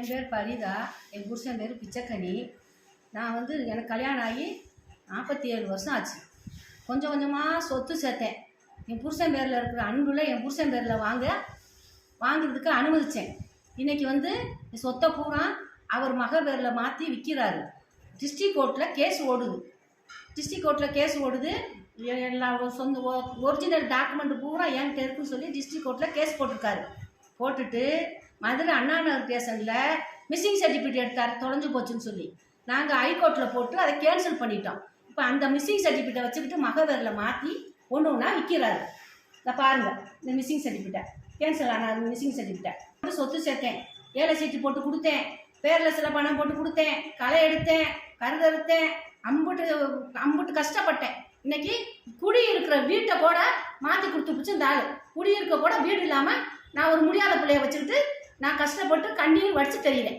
என் பேர் பரிதா, என் புருஷன் பேர் பிச்சைக்கனி. நான் எனக்கு கல்யாணம் ஆகி 47 வருஷம் ஆச்சு. கொஞ்சம் கொஞ்சமாக சொத்து சேர்த்தேன். என் புருஷன் பேரில் இருக்கிற அன்பில் என் புருஷன் பேரில் வாங்குறதுக்கு அனுமதித்தேன். இன்றைக்கி சொத்தை பூரா அவர் மக பேரில் மாற்றி விற்கிறாரு. டிஸ்ட்ரிக் கோர்ட்டில் கேஸ் ஓடுது. எல்லா சொந்த ஒரிஜினல் டாக்குமெண்ட் பூரா என்கிட்ட இருக்குன்னு சொல்லி டிஸ்ட்ரிக் கோர்ட்டில் கேஸ் போட்டுட்டு மதுரை அண்ணா நகர் ஸ்டேஷனில் மிஸ்ஸிங் சர்டிஃபிகேட் எடுத்தார், தொலைஞ்சு போச்சுன்னு சொல்லி. நாங்கள் ஹைகோர்ட்டில் போட்டு அதை கேன்சல் பண்ணிட்டோம். இப்போ அந்த மிஸ்ஸிங் சர்டிஃபிகேட்டை வச்சுக்கிட்டு மகவேரில் மாற்றி ஒன்றா விற்கிறாரு. இதை பாருங்கள், இந்த மிஸ்ஸிங் சர்டிஃபிகேட் கேன்சல் ஆன மிஸ்ஸிங் சர்டிஃபிகேட். சொத்து சேர்த்தேன், ஏழை சீட்டு போட்டு கொடுத்தேன், பேரில் சில பணம் போட்டு கொடுத்தேன், களை எடுத்தேன், கருதறுத்தேன், அம்புட்டு கஷ்டப்பட்டேன். இன்னைக்கு குடி இருக்கிற வீட்டை கூட மாற்றி கொடுத்துருச்சு இந்த ஆள். குடி இருக்க கூட வீடு இல்லாமல் நான் ஒரு முடியாத பிள்ளைய வச்சுக்கிட்டு நான் கஷ்டப்பட்டு கண்ணீர் வடிச்சு தெரியுறேன்.